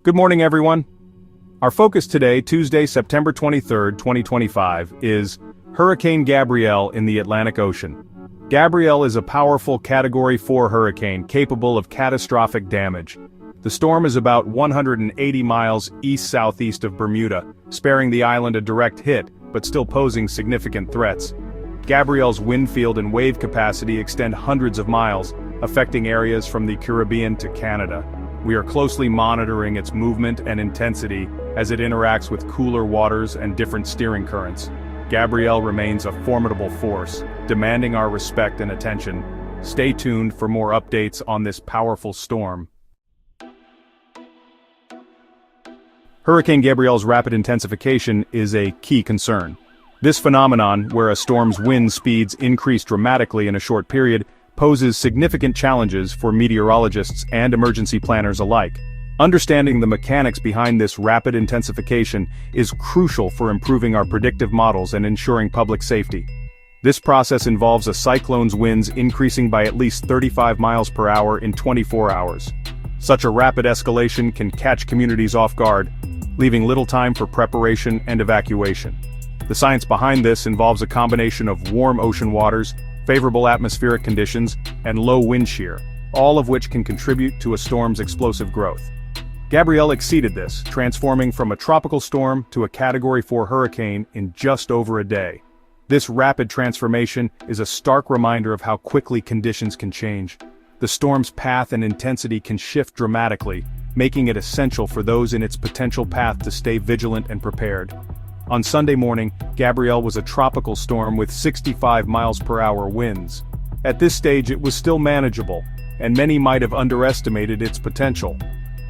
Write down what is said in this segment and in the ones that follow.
Good morning, everyone. Our focus today, Tuesday, September 23, 2025, is Hurricane Gabrielle in the Atlantic Ocean. Gabrielle is a powerful Category 4 hurricane capable of catastrophic damage. The storm is about 180 miles east-southeast of Bermuda, sparing the island a direct hit, but still posing significant threats. Gabrielle's wind field and wave capacity extend hundreds of miles, affecting areas from the Caribbean to Canada. We are closely monitoring its movement and intensity as it interacts with cooler waters and different steering currents. Gabrielle remains a formidable force, demanding our respect and attention. Stay tuned for more updates on this powerful storm. Hurricane Gabrielle's rapid intensification is a key concern. This phenomenon, where a storm's wind speeds increase dramatically in a short period, poses significant challenges for meteorologists and emergency planners alike. Understanding the mechanics behind this rapid intensification is crucial for improving our predictive models and ensuring public safety. This process involves a cyclone's winds increasing by at least 35 miles per hour in 24 hours. Such a rapid escalation can catch communities off guard, leaving little time for preparation and evacuation. The science behind this involves a combination of warm ocean waters, favorable atmospheric conditions, and low wind shear, all of which can contribute to a storm's explosive growth. Gabrielle exceeded this, transforming from a tropical storm to a Category 4 hurricane in just over a day. This rapid transformation is a stark reminder of how quickly conditions can change. The storm's path and intensity can shift dramatically, making it essential for those in its potential path to stay vigilant and prepared. On Sunday morning, Gabrielle was a tropical storm with 65 miles per hour winds. At this stage it was still manageable, and many might have underestimated its potential.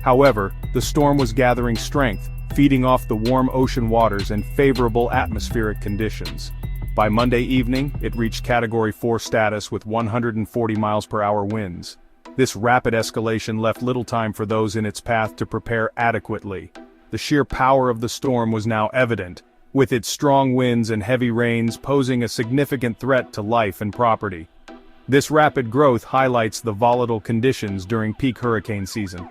However, the storm was gathering strength, feeding off the warm ocean waters and favorable atmospheric conditions. By Monday evening, it reached Category 4 status with 140 miles per hour winds. This rapid escalation left little time for those in its path to prepare adequately. The sheer power of the storm was now evident, with its strong winds and heavy rains posing a significant threat to life and property. This rapid growth highlights the volatile conditions during peak hurricane season.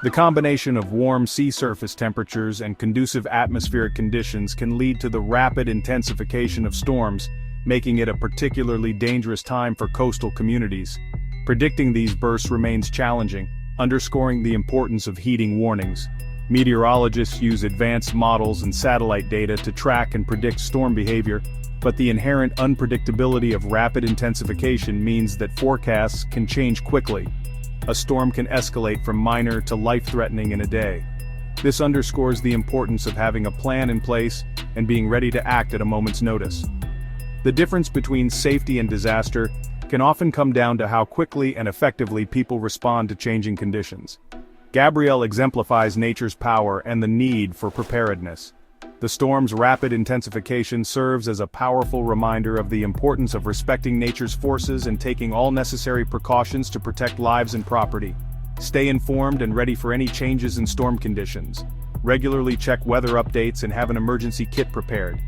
The combination of warm sea surface temperatures and conducive atmospheric conditions can lead to the rapid intensification of storms, making it a particularly dangerous time for coastal communities. Predicting these bursts remains challenging, underscoring the importance of heeding warnings. Meteorologists use advanced models and satellite data to track and predict storm behavior, but the inherent unpredictability of rapid intensification means that forecasts can change quickly. A storm can escalate from minor to life-threatening in a day. This underscores the importance of having a plan in place and being ready to act at a moment's notice. The difference between safety and disaster can often come down to how quickly and effectively people respond to changing conditions. Gabrielle exemplifies nature's power and the need for preparedness. The storm's rapid intensification serves as a powerful reminder of the importance of respecting nature's forces and taking all necessary precautions to protect lives and property. Stay informed and ready for any changes in storm conditions. Regularly check weather updates and have an emergency kit prepared.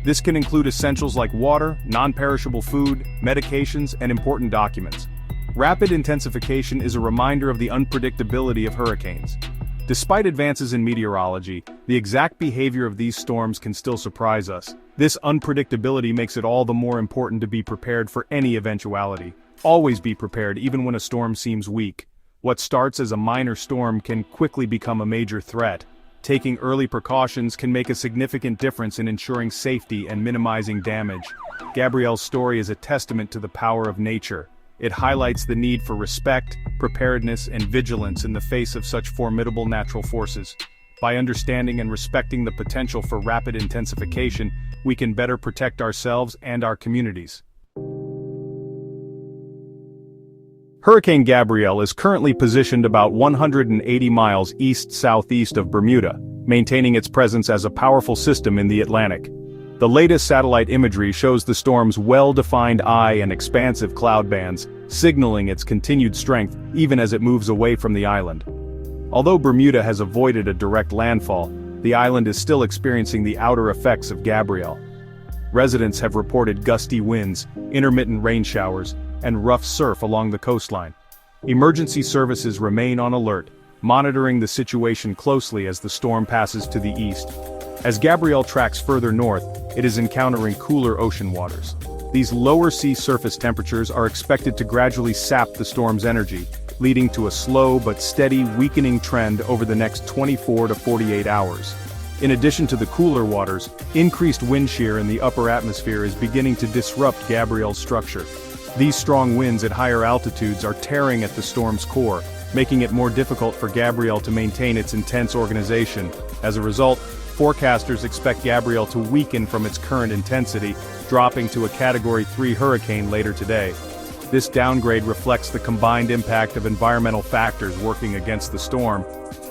This can include essentials like water, non-perishable food, medications, and important documents. Rapid intensification is a reminder of the unpredictability of hurricanes. Despite advances in meteorology, the exact behavior of these storms can still surprise us. This unpredictability makes it all the more important to be prepared for any eventuality. Always be prepared even when a storm seems weak. What starts as a minor storm can quickly become a major threat. Taking early precautions can make a significant difference in ensuring safety and minimizing damage. Gabrielle's story is a testament to the power of nature. It highlights the need for respect, preparedness, and vigilance in the face of such formidable natural forces. By understanding and respecting the potential for rapid intensification, we can better protect ourselves and our communities. Hurricane Gabrielle is currently positioned about 180 miles east-southeast of Bermuda, maintaining its presence as a powerful system in the Atlantic. The latest satellite imagery shows the storm's well-defined eye and expansive cloud bands, signaling its continued strength even as it moves away from the island. Although Bermuda has avoided a direct landfall, the island is still experiencing the outer effects of Gabrielle. Residents have reported gusty winds, intermittent rain showers, and rough surf along the coastline. Emergency services remain on alert, monitoring the situation closely as the storm passes to the east. As Gabrielle tracks further north, it is encountering cooler ocean waters. These lower sea surface temperatures are expected to gradually sap the storm's energy, leading to a slow but steady weakening trend over the next 24 to 48 hours. In addition to the cooler waters, increased wind shear in the upper atmosphere is beginning to disrupt Gabrielle's structure. These strong winds at higher altitudes are tearing at the storm's core, making it more difficult for Gabrielle to maintain its intense organization. As a result, forecasters expect Gabrielle to weaken from its current intensity, dropping to a Category 3 hurricane later today. This downgrade reflects the combined impact of environmental factors working against the storm.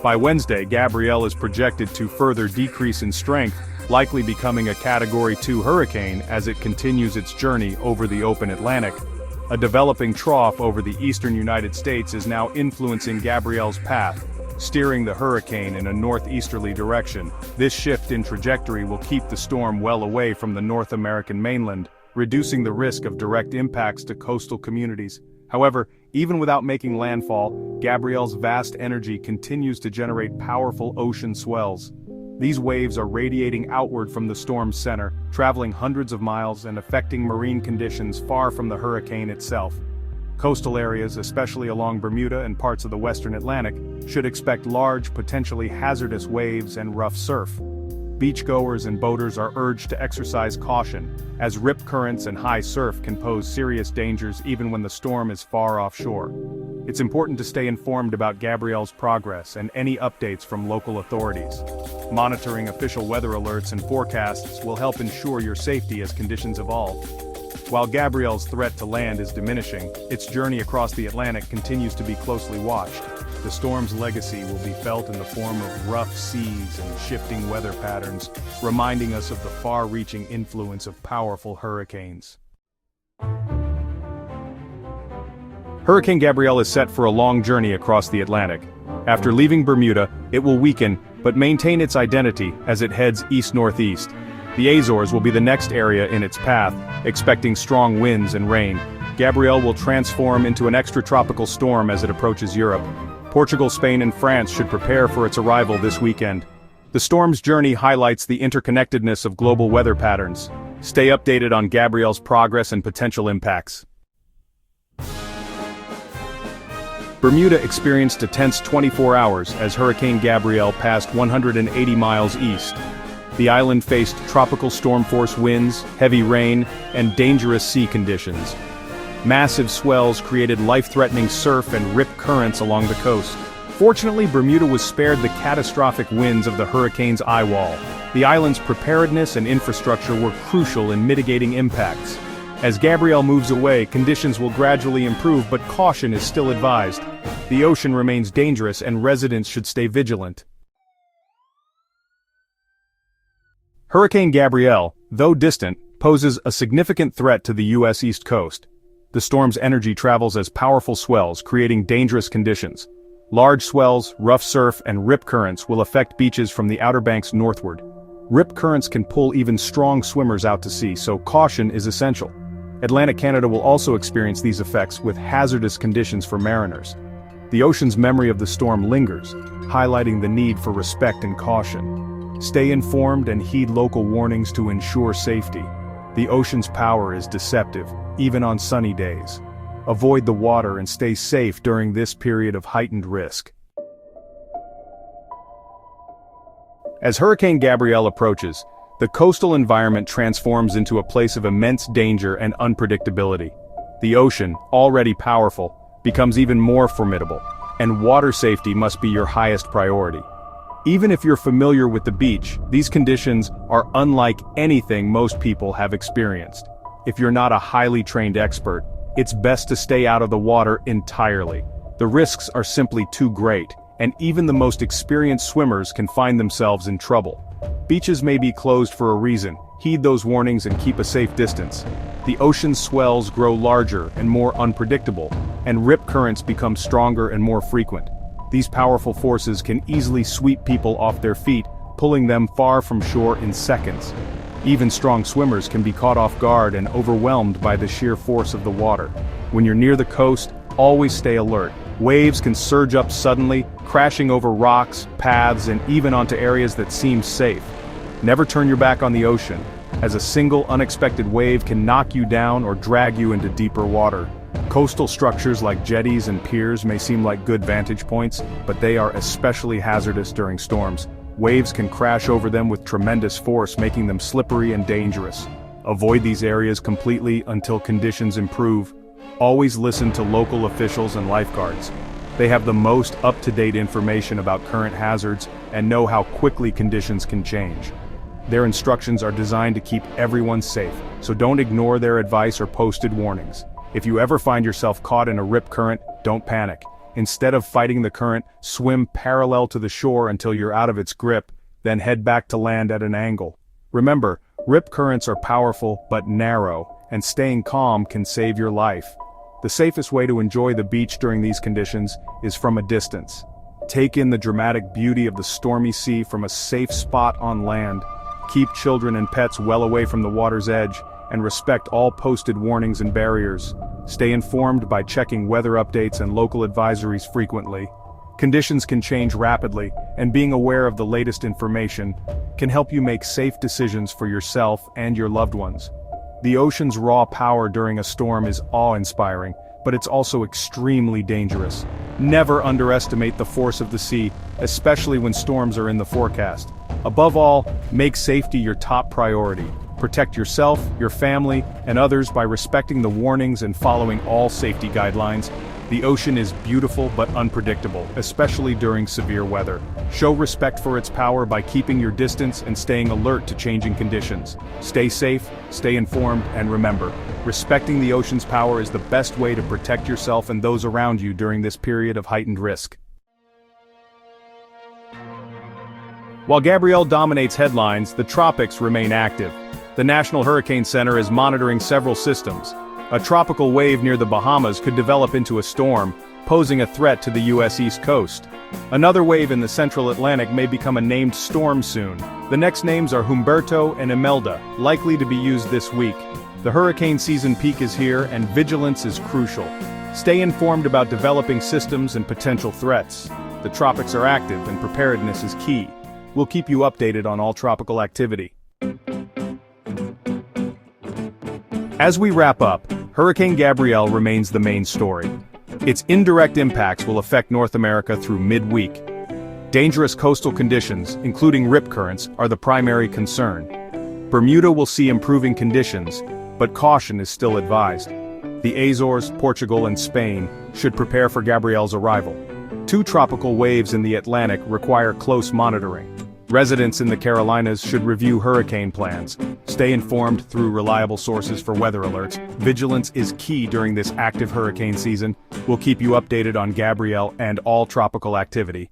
By Wednesday, Gabrielle is projected to further decrease in strength, likely becoming a Category 2 hurricane as it continues its journey over the open Atlantic. A developing trough over the eastern United States is now influencing Gabrielle's path, steering the hurricane in a northeasterly direction. This shift in trajectory will keep the storm well away from the North American mainland, reducing the risk of direct impacts to coastal communities. However, even without making landfall, Gabrielle's vast energy continues to generate powerful ocean swells. These waves are radiating outward from the storm's center, traveling hundreds of miles and affecting marine conditions far from the hurricane itself. Coastal areas, especially along Bermuda and parts of the western Atlantic, should expect large, potentially hazardous waves and rough surf. Beachgoers and boaters are urged to exercise caution, as rip currents and high surf can pose serious dangers even when the storm is far offshore. It's important to stay informed about Gabrielle's progress and any updates from local authorities. Monitoring official weather alerts and forecasts will help ensure your safety as conditions evolve. While Gabrielle's threat to land is diminishing, its journey across the Atlantic continues to be closely watched. The storm's legacy will be felt in the form of rough seas and shifting weather patterns, reminding us of the far-reaching influence of powerful hurricanes. Hurricane Gabrielle is set for a long journey across the Atlantic. After leaving Bermuda, it will weaken, but maintain its identity as it heads east-northeast. The Azores will be the next area in its path, expecting strong winds and rain. Gabrielle will transform into an extratropical storm as it approaches Europe. Portugal, Spain, and France should prepare for its arrival this weekend. The storm's journey highlights the interconnectedness of global weather patterns. Stay updated on Gabrielle's progress and potential impacts. Bermuda experienced a tense 24 hours as Hurricane Gabrielle passed 180 miles east. The island faced tropical storm-force winds, heavy rain, and dangerous sea conditions. Massive swells created life-threatening surf and rip currents along the coast. Fortunately, Bermuda was spared the catastrophic winds of the hurricane's eye wall. The island's preparedness and infrastructure were crucial in mitigating impacts. As Gabrielle moves away, conditions will gradually improve, but caution is still advised. The ocean remains dangerous and residents should stay vigilant. Hurricane Gabrielle, though distant, poses a significant threat to the U.S. East Coast. The storm's energy travels as powerful swells, creating dangerous conditions. Large swells, rough surf, and rip currents will affect beaches from the Outer Banks northward. Rip currents can pull even strong swimmers out to sea, so caution is essential. Atlantic Canada will also experience these effects with hazardous conditions for mariners. The ocean's memory of the storm lingers, highlighting the need for respect and caution. Stay informed and heed local warnings to ensure safety. The ocean's power is deceptive, even on sunny days. Avoid the water and stay safe during this period of heightened risk. As Hurricane Gabrielle approaches, the coastal environment transforms into a place of immense danger and unpredictability. The ocean, already powerful, becomes even more formidable, and water safety must be your highest priority. Even if you're familiar with the beach, these conditions are unlike anything most people have experienced. If you're not a highly trained expert, it's best to stay out of the water entirely. The risks are simply too great, and even the most experienced swimmers can find themselves in trouble. Beaches may be closed for a reason. Heed those warnings and keep a safe distance. The ocean's swells grow larger and more unpredictable, and rip currents become stronger and more frequent. These powerful forces can easily sweep people off their feet, pulling them far from shore in seconds. Even strong swimmers can be caught off guard and overwhelmed by the sheer force of the water. When you're near the coast, always stay alert. Waves can surge up suddenly, crashing over rocks, paths, and even onto areas that seem safe. Never turn your back on the ocean, as a single unexpected wave can knock you down or drag you into deeper water. Coastal structures like jetties and piers may seem like good vantage points, but they are especially hazardous during storms. Waves can crash over them with tremendous force, making them slippery and dangerous. Avoid these areas completely until conditions improve. Always listen to local officials and lifeguards. They have the most up-to-date information about current hazards and know how quickly conditions can change. Their instructions are designed to keep everyone safe, so don't ignore their advice or posted warnings. If you ever find yourself caught in a rip current, don't panic. Instead of fighting the current, swim parallel to the shore until you're out of its grip, then head back to land at an angle. Remember, rip currents are powerful but narrow, and staying calm can save your life. The safest way to enjoy the beach during these conditions is from a distance. Take in the dramatic beauty of the stormy sea from a safe spot on land. Keep children and pets well away from the water's edge, and respect all posted warnings and barriers. Stay informed by checking weather updates and local advisories frequently. Conditions can change rapidly, and being aware of the latest information can help you make safe decisions for yourself and your loved ones. The ocean's raw power during a storm is awe-inspiring, but it's also extremely dangerous. Never underestimate the force of the sea, especially when storms are in the forecast. Above all, make safety your top priority. Protect yourself, your family, and others by respecting the warnings and following all safety guidelines. The ocean is beautiful but unpredictable, especially during severe weather. Show respect for its power by keeping your distance and staying alert to changing conditions. Stay safe, stay informed, and remember, respecting the ocean's power is the best way to protect yourself and those around you during this period of heightened risk. While Gabrielle dominates headlines, the tropics remain active. The National Hurricane Center is monitoring several systems. A tropical wave near the Bahamas could develop into a storm, posing a threat to the U.S. East Coast. Another wave in the central Atlantic may become a named storm soon. The next names are Humberto and Imelda, likely to be used this week. The hurricane season peak is here, and vigilance is crucial. Stay informed about developing systems and potential threats. The tropics are active, and preparedness is key. We'll keep you updated on all tropical activity. As we wrap up, Hurricane Gabrielle remains the main story. Its indirect impacts will affect North America through mid-week. Dangerous coastal conditions, including rip currents, are the primary concern. Bermuda will see improving conditions, but caution is still advised. The Azores, Portugal, and Spain should prepare for Gabrielle's arrival. Two tropical waves in the Atlantic require close monitoring. Residents in the Carolinas should review hurricane plans. Stay informed through reliable sources for weather alerts. Vigilance is key during this active hurricane season. We'll keep you updated on Gabrielle and all tropical activity.